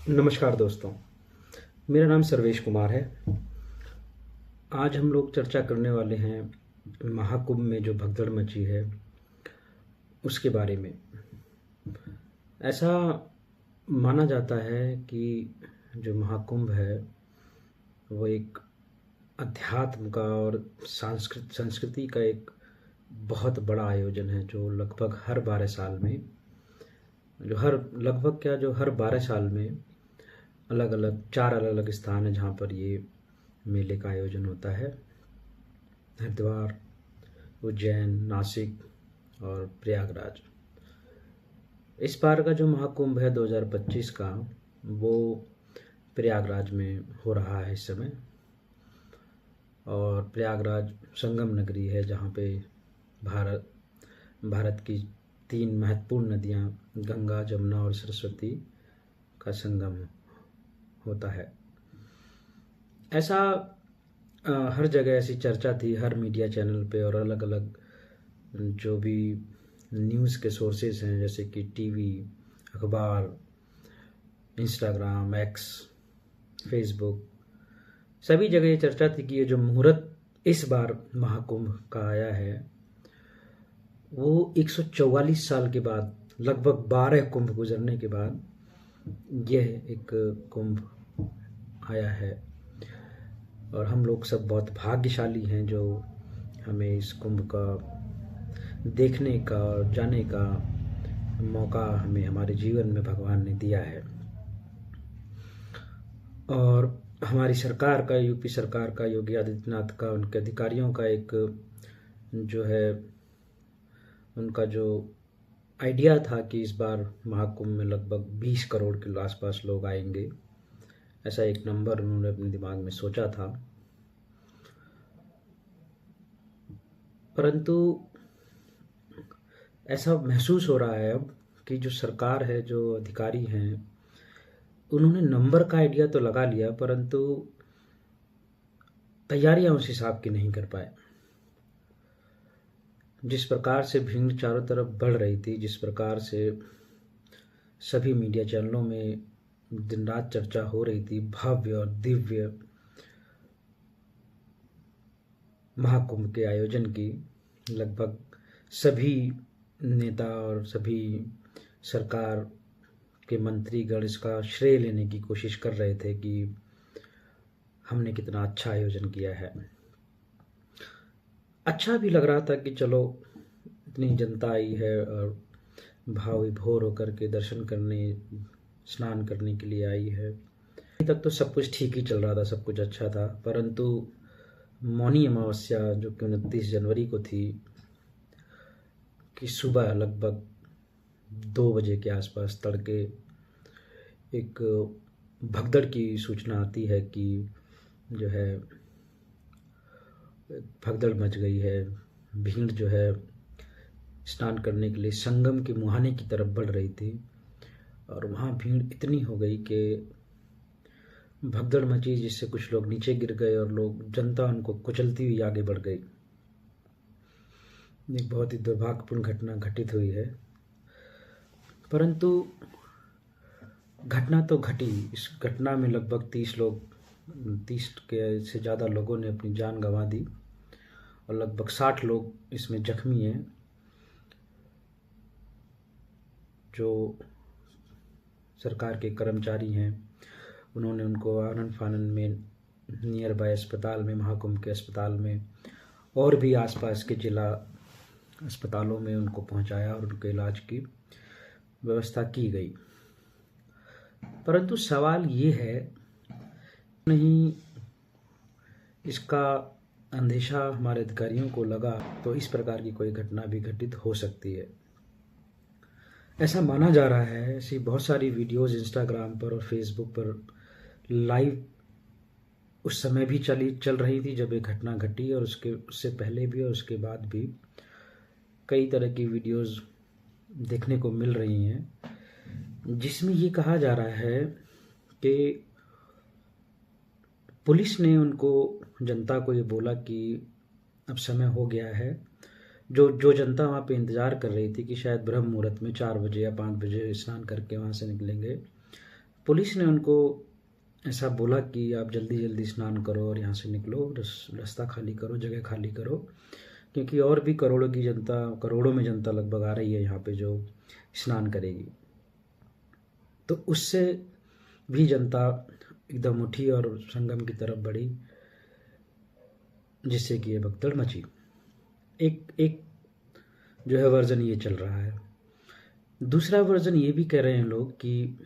नमस्कार दोस्तों, मेरा नाम सर्वेश कुमार है। आज हम लोग चर्चा करने वाले हैं महाकुंभ में जो भगदड़ मची है उसके बारे में। ऐसा माना जाता है कि जो महाकुंभ है वो एक अध्यात्म का और संस्कृति का एक बहुत बड़ा आयोजन है जो लगभग हर 12 साल में जो हर 12 साल में अलग अलग 4 अलग अलग स्थान है जहाँ पर ये मेले का आयोजन होता है। हरिद्वार, उज्जैन, नासिक और प्रयागराज। इस बार का जो महाकुंभ है 2025 का, वो प्रयागराज में हो रहा है इस समय। और प्रयागराज संगम नगरी है जहाँ पे भारत की 3 महत्वपूर्ण नदियाँ गंगा, जमुना और सरस्वती का संगम होता है। ऐसा हर जगह ऐसी चर्चा थी, हर मीडिया चैनल पे और अलग अलग जो भी न्यूज़ के सोर्सेज हैं जैसे कि टीवी, अखबार, इंस्टाग्राम, एक्स, फेसबुक, सभी जगह ये चर्चा थी कि ये जो मुहूर्त इस बार महाकुंभ का आया है वो 144 साल के बाद, लगभग 12 कुंभ गुजरने के बाद यह एक कुंभ आया है। और हम लोग सब बहुत भाग्यशाली हैं जो हमें इस कुंभ का देखने का और जाने का मौका हमें हमारे जीवन में भगवान ने दिया है। और हमारी सरकार का, यूपी सरकार का, योगी आदित्यनाथ का, उनके अधिकारियों का एक जो है उनका जो आइडिया था कि इस बार महाकुंभ में लगभग 20 करोड़ के आसपास लोग आएंगे, ऐसा एक नंबर उन्होंने अपने दिमाग में सोचा था। परंतु ऐसा महसूस हो रहा है अब कि जो सरकार है, जो अधिकारी हैं, उन्होंने नंबर का आइडिया तो लगा लिया परंतु तैयारियां उस हिसाब की नहीं कर पाए। जिस प्रकार से भीड़ चारों तरफ बढ़ रही थी, जिस प्रकार से सभी मीडिया चैनलों में दिन रात चर्चा हो रही थी भव्य और दिव्य महाकुंभ के आयोजन की, लगभग सभी नेता और सभी सरकार के मंत्रीगण इसका श्रेय लेने की कोशिश कर रहे थे कि हमने कितना अच्छा आयोजन किया है। अच्छा भी लग रहा था कि चलो इतनी जनता आई है और भाव विभोर होकर के दर्शन करने, स्नान करने के लिए आई है। अभी तक तो सब कुछ ठीक ही चल रहा था, सब कुछ अच्छा था। परंतु मौनी अमावस्या जो कि 29 जनवरी को थी, कि सुबह लगभग 2 बजे के आसपास तड़के एक भगदड़ की सूचना आती है कि जो है भगदड़ मच गई है। भीड़ जो है स्नान करने के लिए संगम के मुहाने की तरफ बढ़ रही थी और वहाँ भीड़ इतनी हो गई कि भगदड़ मची जिससे कुछ लोग नीचे गिर गए और जनता उनको कुचलती हुई आगे बढ़ गई। एक बहुत ही दुर्भाग्यपूर्ण घटना घटित हुई है। परंतु घटना तो घटी। इस घटना में लगभग 30 के से ज़्यादा लोगों ने अपनी जान गंवा दी और लगभग 60 लोग इसमें जख्मी हैं। जो सरकार के कर्मचारी हैं उन्होंने उनको आनन फानन में नियर बाय अस्पताल में, महाकुंभ के अस्पताल में और भी आसपास के जिला अस्पतालों में उनको पहुंचाया और उनके इलाज की व्यवस्था की गई। परंतु सवाल ये है, नहीं इसका अंदेशा हमारे अधिकारियों को लगा तो इस प्रकार की कोई घटना भी घटित हो सकती है, ऐसा माना जा रहा है। ऐसी बहुत सारी वीडियोस इंस्टाग्राम पर और फेसबुक पर लाइव उस समय भी चल रही थी जब ये घटना घटी, और उससे पहले भी और उसके बाद भी कई तरह की वीडियोस देखने को मिल रही हैं जिसमें ये कहा जा रहा है कि पुलिस ने उनको, जनता को ये बोला कि अब समय हो गया है। जो जनता वहाँ पे इंतज़ार कर रही थी कि शायद ब्रह्म मुहूर्त में 4 बजे या 5 बजे स्नान करके वहाँ से निकलेंगे, पुलिस ने उनको ऐसा बोला कि आप जल्दी जल्दी स्नान करो और यहाँ से निकलो, रास्ता खाली करो, जगह खाली करो, क्योंकि और भी करोड़ों में जनता लगभग आ रही है यहाँ पे जो स्नान करेगी। तो उससे भी जनता एकदम उठी और संगम की तरफ बढ़ी, जिससे कि ये भगदड़ मची। एक जो है वर्जन ये चल रहा है। दूसरा वर्जन ये भी कह रहे हैं लोग कि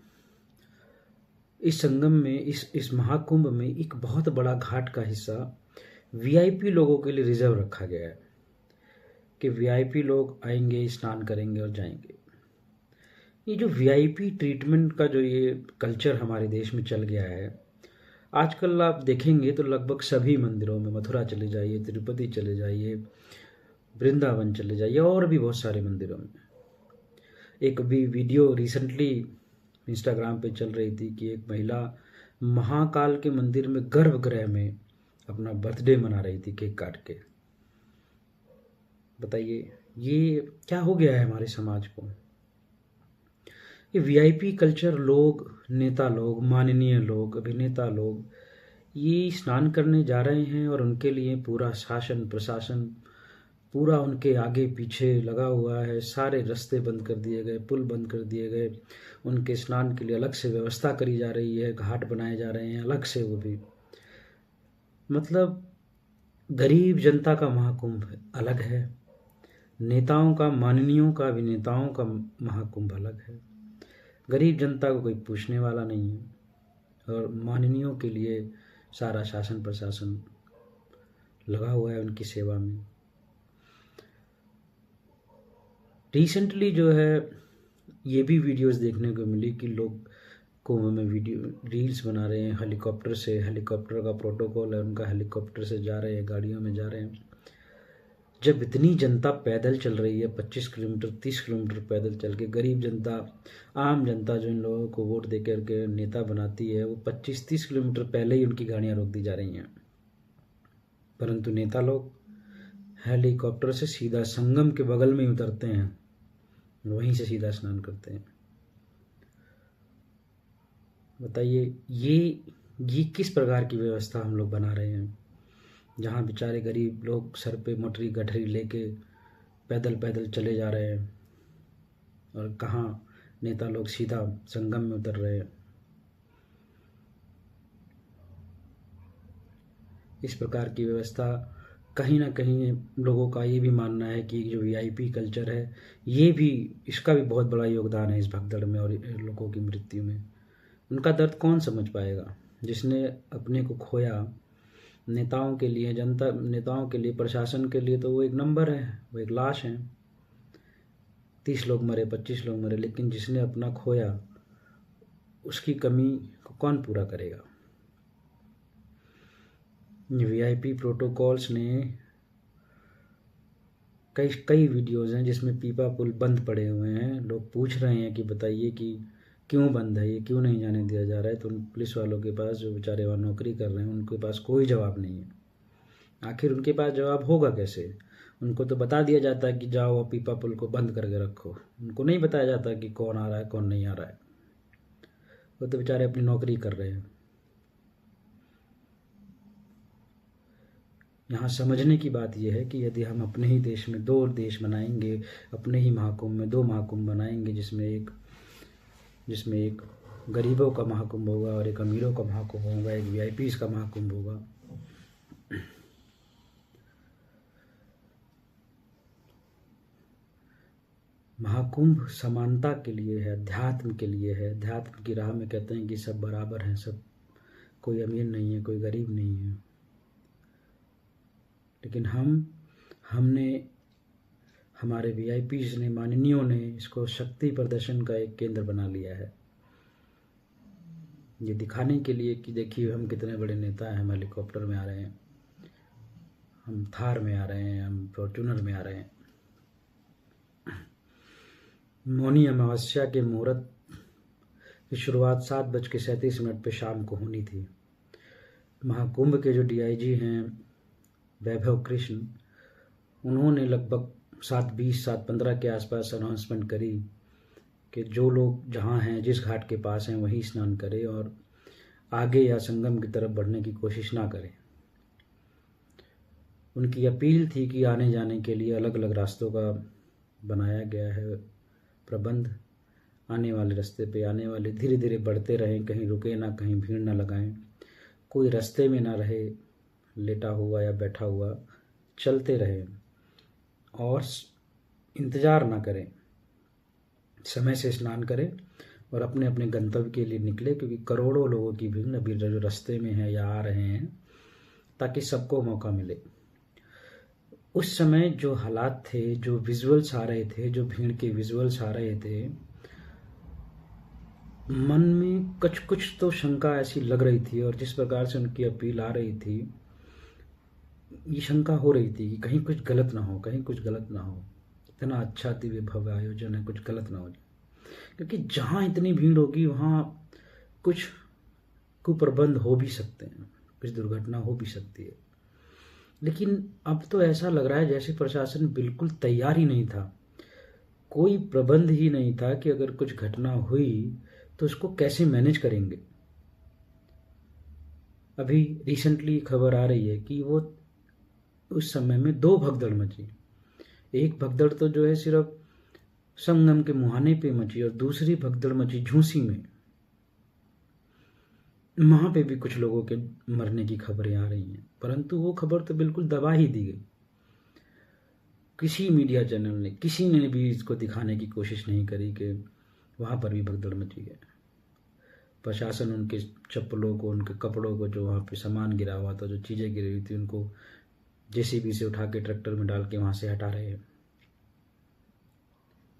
इस संगम में, इस महाकुंभ में एक बहुत बड़ा घाट का हिस्सा वीआईपी लोगों के लिए रिजर्व रखा गया है, कि वीआईपी लोग आएंगे, स्नान करेंगे और जाएंगे। ये जो वीआईपी ट्रीटमेंट का जो ये कल्चर हमारे देश में चल गया है, आजकल आप देखेंगे तो लगभग सभी मंदिरों में, मथुरा चले जाइए, तिरुपति चले जाइए, वृंदावन चले जाइए, और भी बहुत सारे मंदिरों में। एक भी वीडियो रिसेंटली इंस्टाग्राम पे चल रही थी कि एक महिला महाकाल के मंदिर में गर्भगृह में अपना बर्थडे मना रही थी केक काट के। बताइए ये क्या हो गया है हमारे समाज को। ये वीआईपी कल्चर, लोग, नेता लोग, माननीय लोग, अभिनेता लोग ये स्नान करने जा रहे हैं और उनके लिए पूरा शासन प्रशासन पूरा उनके आगे पीछे लगा हुआ है। सारे रास्ते बंद कर दिए गए, पुल बंद कर दिए गए, उनके स्नान के लिए अलग से व्यवस्था करी जा रही है, घाट बनाए जा रहे हैं अलग से, वो भी मतलब गरीब जनता का महाकुंभ अलग है, नेताओं का, माननीयों का, अभिनेताओं का महाकुंभ अलग है। गरीब जनता को कोई पूछने वाला नहीं है और माननीयों के लिए सारा शासन प्रशासन लगा हुआ है उनकी सेवा में। रिसेंटली जो है ये भी वीडियोस देखने को मिली कि लोग कुंभ में रील्स बना रहे हैं हेलीकॉप्टर से। हेलीकॉप्टर का प्रोटोकॉल है उनका, हेलीकॉप्टर से जा रहे हैं, गाड़ियों में जा रहे हैं। जब इतनी जनता पैदल चल रही है, 25 किलोमीटर 30 किलोमीटर पैदल चल के, गरीब जनता, आम जनता जो इन लोगों को वोट दे करके नेता बनाती है, वो 25-30 किलोमीटर पहले ही उनकी गाड़ियां रोक दी जा रही हैं। परंतु नेता लोग हेलीकॉप्टर से सीधा संगम के बगल में ही उतरते हैं, वहीं से सीधा स्नान करते हैं। बताइए ये किस प्रकार की व्यवस्था हम लोग बना रहे हैं, जहाँ बेचारे गरीब लोग सर पे मोटरी गठरी लेके पैदल पैदल चले जा रहे हैं और कहाँ नेता लोग सीधा संगम में उतर रहे हैं। इस प्रकार की व्यवस्था कहीं ना कहीं लोगों का ये भी मानना है कि जो वीआईपी कल्चर है, ये भी, इसका भी बहुत बड़ा योगदान है इस भगदड़ में और लोगों की मृत्यु में। उनका दर्द कौन समझ पाएगा जिसने अपने को खोया। नेताओं के लिए, जनता, नेताओं के लिए, प्रशासन के लिए तो वो एक नंबर है, वो एक लाश है। 30 लोग मरे, 25 लोग मरे, लेकिन जिसने अपना खोया उसकी कमी को कौन पूरा करेगा। वीआईपी प्रोटोकॉल्स ने कई वीडियोज़ हैं जिसमें पीपा पुल बंद पड़े हुए हैं। लोग पूछ रहे हैं कि बताइए कि क्यों बंद है, ये क्यों नहीं जाने दिया जा रहा है। तो उन पुलिस वालों के पास, जो बेचारे वहाँ नौकरी कर रहे हैं, उनके पास कोई जवाब नहीं है। आखिर उनके पास जवाब होगा कैसे। उनको तो बता दिया जाता है कि जाओ पीपा पुल को बंद करके रखो। उनको नहीं बताया जाता कि कौन आ रहा है कौन नहीं आ रहा है। वो तो बेचारे अपनी नौकरी कर रहे हैं। यहाँ समझने की बात यह है कि यदि हम अपने ही देश में 2 देश बनाएंगे, अपने ही महाकुंभ में 2 महाकुंभ बनाएंगे, जिसमें एक गरीबों का महाकुंभ होगा और एक अमीरों का महाकुंभ होगा, एक वीआईपीज़ का महाकुंभ होगा। महाकुंभ समानता के लिए है, अध्यात्म के लिए है। अध्यात्म की राह में कहते हैं कि सब बराबर हैं, सब, कोई अमीर नहीं है, कोई गरीब नहीं है। लेकिन हमने, हमारे वीआईपीज़ ने, माननीयों ने इसको शक्ति प्रदर्शन का एक केंद्र बना लिया है, ये दिखाने के लिए कि देखिए हम कितने बड़े नेता हैं। हम हेलीकॉप्टर में आ रहे हैं, हम थार में आ रहे हैं, हम फॉर्चूनर में आ रहे हैं। मौनी अमावस्या के मुहूर्त की शुरुआत 7:37 पे शाम को होनी थी। महाकुंभ के जो डीआईजी हैं वैभव कृष्ण, उन्होंने लगभग 7:20 7:15 के आसपास अनाउंसमेंट करी कि जो लोग जहाँ हैं, जिस घाट के पास हैं, वहीं स्नान करें और आगे या संगम की तरफ बढ़ने की कोशिश ना करें। उनकी अपील थी कि आने जाने के लिए अलग अलग रास्तों का बनाया गया है प्रबंध। आने वाले रास्ते पे आने वाले धीरे धीरे बढ़ते रहें, कहीं रुके ना, कहीं भीड़ ना लगाएं, कोई रास्ते में ना रहे लेटा हुआ या बैठा हुआ, चलते रहें और इंतज़ार ना करें, समय से स्नान करें और अपने अपने गंतव्य के लिए निकले, क्योंकि करोड़ों लोगों की भीड़ अभी जो रास्ते में है या आ रहे हैं, ताकि सबको मौका मिले। उस समय जो हालात थे, जो विजुअल्स आ रहे थे, जो भीड़ के विजुअल्स आ रहे थे, मन में कुछ कुछ तो शंका ऐसी लग रही थी और जिस प्रकार से उनकी अपील आ रही थी, ये शंका हो रही थी कि कहीं कुछ गलत ना हो, कहीं कुछ गलत ना हो। इतना अच्छा दिव्य भव्य आयोजन है, कुछ गलत ना हो जाए, क्योंकि जहाँ इतनी भीड़ होगी वहाँ कुछ कुप्रबंध हो भी सकते हैं, कुछ दुर्घटना हो भी सकती है। लेकिन अब तो ऐसा लग रहा है जैसे प्रशासन बिल्कुल तैयार ही नहीं था, कोई प्रबंध ही नहीं था कि अगर कुछ घटना हुई तो उसको कैसे मैनेज करेंगे। अभी रिसेंटली खबर आ रही है कि वो उस समय में 2 भगदड़ मची। एक भगदड़ तो जो है सिर्फ संगम के मुहाने पे मची और दूसरी भगदड़ मची झूसी में। वहां पे भी कुछ लोगों के मरने की खबरें आ रही हैं, परंतु वो खबर तो बिल्कुल दबा ही दी गई। किसी मीडिया चैनल ने, किसी ने भी इसको दिखाने की कोशिश नहीं करी कि वहां पर भी भगदड़ मची है। प्रशासन उनके चप्पलों को, उनके कपड़ों को, जो वहाँ पे सामान गिरा हुआ था, जो चीज़ें गिरी हुई थी, उनको जेसीबी से उठा के ट्रैक्टर में डाल के वहाँ से हटा रहे हैं।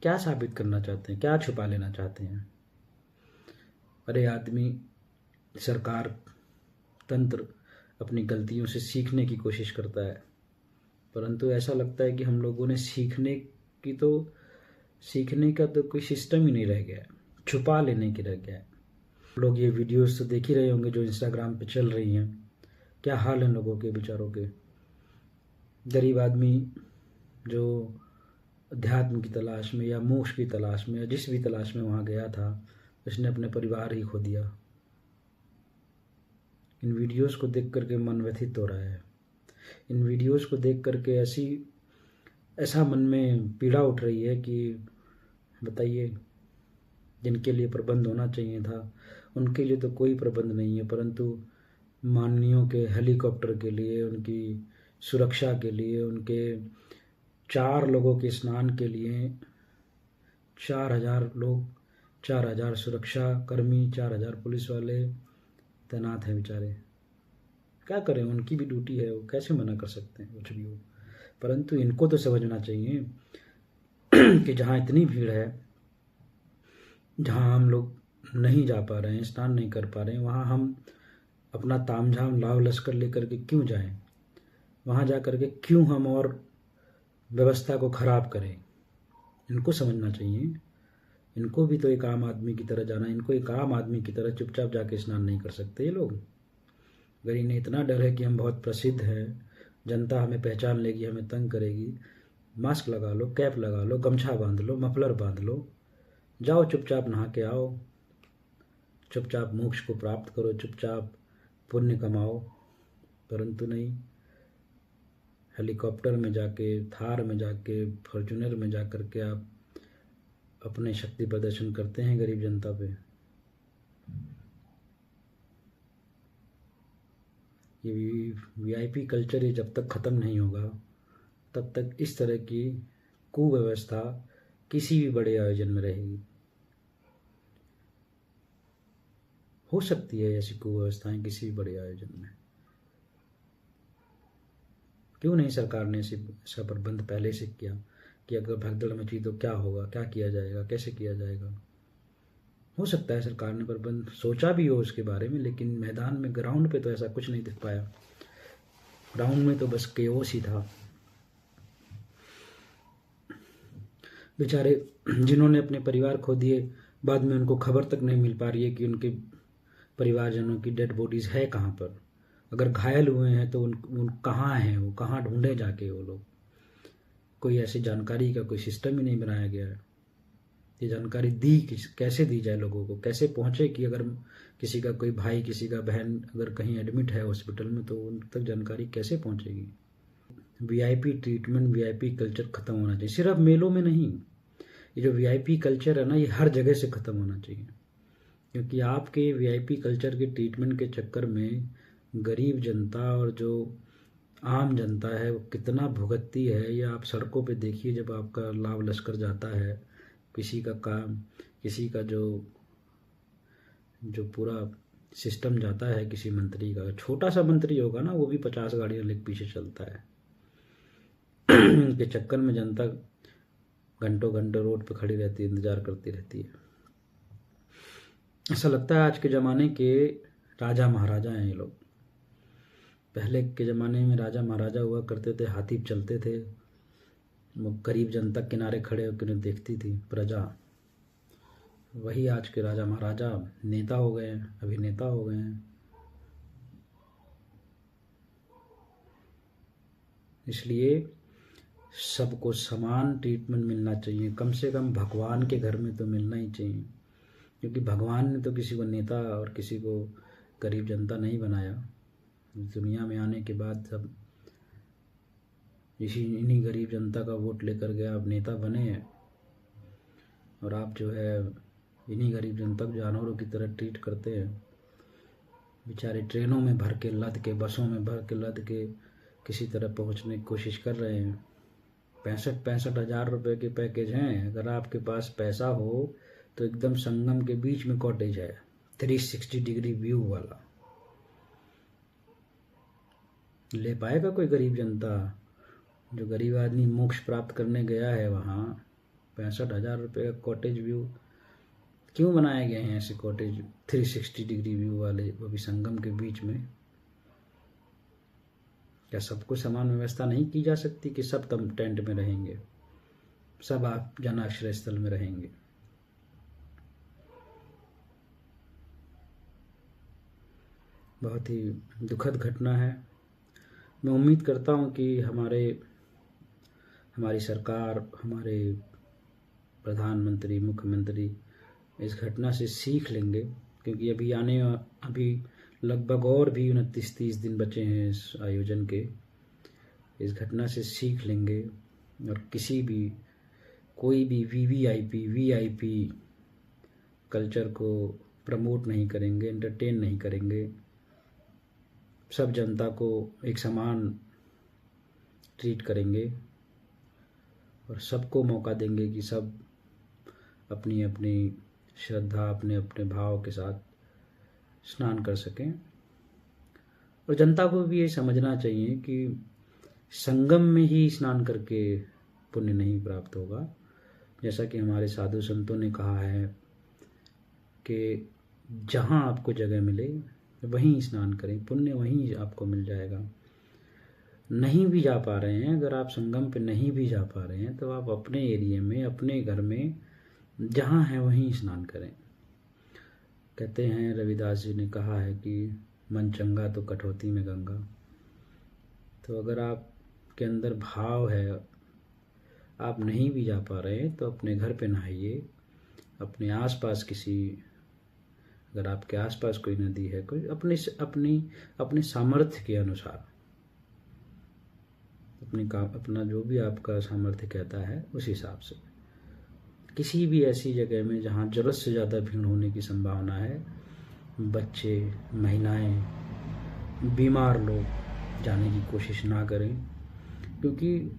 क्या साबित करना चाहते हैं, क्या छुपा लेना चाहते हैं? अरे आदमी, सरकार, तंत्र अपनी गलतियों से सीखने की कोशिश करता है, परंतु ऐसा लगता है कि हम लोगों ने सीखने का तो कोई सिस्टम ही नहीं रह गया है, छुपा लेने की रह गया है। लोग ये वीडियोस तो देख ही रहे होंगे जो इंस्टाग्राम पे चल रही हैं, क्या हाल है लोगों के, बेचारों के। गरीब आदमी जो अध्यात्म की तलाश में या मोक्ष की तलाश में या जिस भी तलाश में वहाँ गया था, उसने अपने परिवार ही खो दिया। इन वीडियोस को देख करके मन व्यथित हो रहा है। इन वीडियोस को देख करके ऐसा मन में पीड़ा उठ रही है कि बताइए, जिनके लिए प्रबंध होना चाहिए था उनके लिए तो कोई प्रबंध नहीं है, परंतु माननीयों के हेलीकॉप्टर के लिए, उनकी सुरक्षा के लिए, उनके 4 लोगों के स्नान के लिए 4000 लोग, 4000 सुरक्षा कर्मी, 4000 पुलिस वाले तैनात हैं। बेचारे क्या करें, उनकी भी ड्यूटी है, वो कैसे मना कर सकते हैं कुछ भी हो। परंतु इनको तो समझना चाहिए कि जहाँ इतनी भीड़ है, जहाँ हम लोग नहीं जा पा रहे हैं, स्नान नहीं कर पा रहे हैं, वहाँ हम अपना तामझाम लाव लश्कर लेकर के क्यों जाएं? वहाँ जा कर के क्यों हम और व्यवस्था को खराब करें? इनको समझना चाहिए। इनको भी तो एक आम आदमी की तरह जाना, इनको एक आम आदमी की तरह चुपचाप जाके स्नान नहीं कर सकते ये लोग? अगर इन्हें इतना डर है कि हम बहुत प्रसिद्ध हैं, जनता हमें पहचान लेगी, हमें तंग करेगी, मास्क लगा लो, कैप लगा लो, गमछा बांध लो, मफलर बांध लो, जाओ चुपचाप नहा के आओ, चुपचाप मोक्ष को प्राप्त करो, चुपचाप पुण्य कमाओ। परंतु नहीं, हेलीकॉप्टर में जाके, थार में जाके, फॉर्चूनर में जा कर के आप अपने शक्ति प्रदर्शन करते हैं गरीब जनता पे। ये वीआईपी कल्चर ये जब तक ख़त्म नहीं होगा तब तक इस तरह की कुव्यवस्था किसी भी बड़े आयोजन में रहेगी। हो सकती है ऐसी कुव्यवस्थाएं किसी भी बड़े आयोजन में। क्यों नहीं सरकार ने ऐसा प्रबंध पहले से किया कि अगर भगदड़ मची तो क्या होगा, क्या किया जाएगा, कैसे किया जाएगा? हो सकता है सरकार ने प्रबंध सोचा भी हो उसके बारे में, लेकिन मैदान में, ग्राउंड पे तो ऐसा कुछ नहीं दिख पाया। ग्राउंड में तो बस केओस ही था। बेचारे जिन्होंने अपने परिवार खो दिए, बाद में उनको खबर तक नहीं मिल पा रही है कि उनके परिवारजनों की डेड बॉडीज़ है कहाँ पर। अगर घायल हुए हैं तो उन कहाँ हैं, वो कहाँ ढूंढे जाके वो लोग? कोई ऐसी जानकारी का कोई सिस्टम ही नहीं बनाया गया है। ये जानकारी कैसे दी जाए, लोगों को कैसे पहुंचे कि अगर किसी का कोई भाई, किसी का बहन अगर कहीं एडमिट है हॉस्पिटल में, तो उन तक जानकारी कैसे पहुंचेगी। वीआईपी ट्रीटमेंट, वीआईपी कल्चर खत्म होना चाहिए, सिर्फ मेलों में नहीं। ये जो वीआईपी कल्चर है ना, ये हर जगह से खत्म होना चाहिए, क्योंकि आपके वीआईपी कल्चर के ट्रीटमेंट के चक्कर में गरीब जनता और जो आम जनता है वो कितना भुगतती है। ये आप सड़कों पे देखिए, जब आपका लाभ लश्कर जाता है, किसी का काम, किसी का जो पूरा सिस्टम जाता है किसी मंत्री का, छोटा सा मंत्री होगा ना, वो भी 50 गाड़ियाँ लेके पीछे चलता है। के चक्कर में जनता घंटों घंटों रोड पे खड़ी रहती है, इंतजार करती रहती है। ऐसा लगता है आज के ज़माने के राजा महाराजा हैं ये लोग। पहले के ज़माने में राजा महाराजा हुआ करते थे, हाथी चलते थे, वो गरीब जनता किनारे खड़े होकर उन्हें देखती थी प्रजा। वही आज के राजा महाराजा नेता हो गए हैं, अभिनेता हो गए हैं। इसलिए सबको समान ट्रीटमेंट मिलना चाहिए, कम से कम भगवान के घर में तो मिलना ही चाहिए, क्योंकि भगवान ने तो किसी को नेता और किसी को गरीब जनता नहीं बनाया। दुनिया में आने के बाद सब इन्हीं गरीब जनता का वोट लेकर के आप नेता बने हैं, और आप जो है इन्हीं गरीब जनता को जानवरों की तरह ट्रीट करते हैं। बेचारे ट्रेनों में भर के लद के, बसों में भर के लद के किसी तरह पहुंचने की कोशिश कर रहे हैं। 65 हज़ार रुपये के पैकेज हैं। अगर आपके पास पैसा हो तो एकदम संगम के बीच में कॉटेज है, 360 डिग्री व्यू वाला। ले पाएगा कोई गरीब जनता? जो गरीब आदमी मोक्ष प्राप्त करने गया है वहाँ 65 हज़ार रुपये का कॉटेज व्यू क्यों बनाए गए हैं? ऐसे कॉटेज 360 डिग्री व्यू वाले, वो भी संगम के बीच में। क्या सबको समान व्यवस्था नहीं की जा सकती कि सब तम टेंट में रहेंगे, सब आप जनाश्रय स्थल में रहेंगे? बहुत ही दुखद घटना है। मैं उम्मीद करता हूँ कि हमारी सरकार, हमारे प्रधानमंत्री, मुख्यमंत्री इस घटना से सीख लेंगे, क्योंकि अभी लगभग और भी 29-30 दिन बचे हैं इस आयोजन के। इस घटना से सीख लेंगे और कोई भी वीआईपी कल्चर को प्रमोट नहीं करेंगे, एंटरटेन नहीं करेंगे। सब जनता को एक समान ट्रीट करेंगे और सबको मौका देंगे कि सब अपनी अपनी श्रद्धा, अपने अपने भाव के साथ स्नान कर सकें। और जनता को भी ये समझना चाहिए कि संगम में ही स्नान करके पुण्य नहीं प्राप्त होगा। जैसा कि हमारे साधु संतों ने कहा है कि जहाँ आपको जगह मिले वहीं स्नान करें, पुण्य वहीं आपको मिल जाएगा। नहीं भी जा पा रहे हैं, अगर आप संगम पे नहीं भी जा पा रहे हैं, तो आप अपने एरिया में, अपने घर में जहाँ है वहीं स्नान करें। कहते हैं, रविदास जी ने कहा है कि मन चंगा तो कटौती में गंगा। तो अगर आपके अंदर भाव है, आप नहीं भी जा पा रहे हैं, तो अपने घर पे नहाइए। अपने आसपास अगर आपके आसपास कोई नदी है, कोई अपने सामर्थ्य के अनुसार, अपना जो भी आपका सामर्थ्य कहता है उस हिसाब से किसी भी ऐसी जगह में जहाँ ज़रूरत से ज़्यादा भीड़ होने की संभावना है, बच्चे, महिलाएं, बीमार लोग जाने की कोशिश ना करें, क्योंकि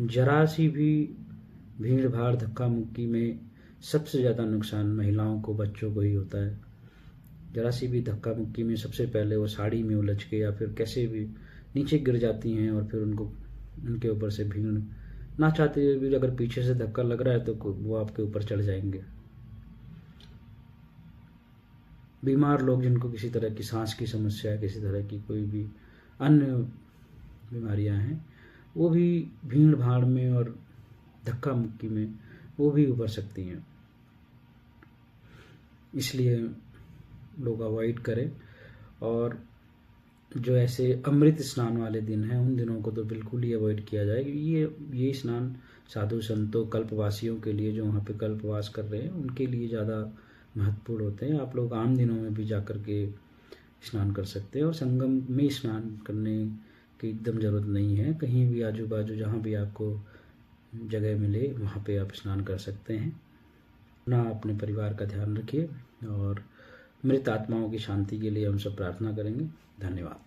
जरा सी भी भीड़ भाड़, धक्का मुक्की में सबसे ज़्यादा नुकसान महिलाओं को, बच्चों को ही होता है। जरा सी भी धक्का मुक्की में सबसे पहले वो साड़ी में उलझ के या फिर कैसे भी नीचे गिर जाती हैं, और फिर उनके ऊपर से भीड़ ना चाहते हुए भी अगर पीछे से धक्का लग रहा है तो वो आपके ऊपर चढ़ जाएंगे। बीमार लोग जिनको किसी तरह की सांस की समस्या है, किसी तरह की कोई भी अन्य बीमारियां हैं, वो भी भीड़ भाड़ में और धक्का मुक्की में वो भी उभर सकती हैं। इसलिए लोग अवॉइड करें और जो ऐसे अमृत स्नान वाले दिन हैं उन दिनों को तो बिल्कुल ही अवॉइड किया जाए, क्योंकि ये स्नान साधु संतों कल्पवासियों के लिए, जो वहाँ पे कल्पवास कर रहे हैं, उनके लिए ज़्यादा महत्वपूर्ण होते हैं। आप लोग आम दिनों में भी जा कर के स्नान कर सकते हैं, और संगम में स्नान करने की एकदम ज़रूरत नहीं है। कहीं भी आजू बाजू जहाँ भी आपको जगह मिले वहाँ पे आप स्नान कर सकते हैं। अपना अपने परिवार का ध्यान रखिए, और मृत आत्माओं की शांति के लिए हम सब प्रार्थना करेंगे। धन्यवाद।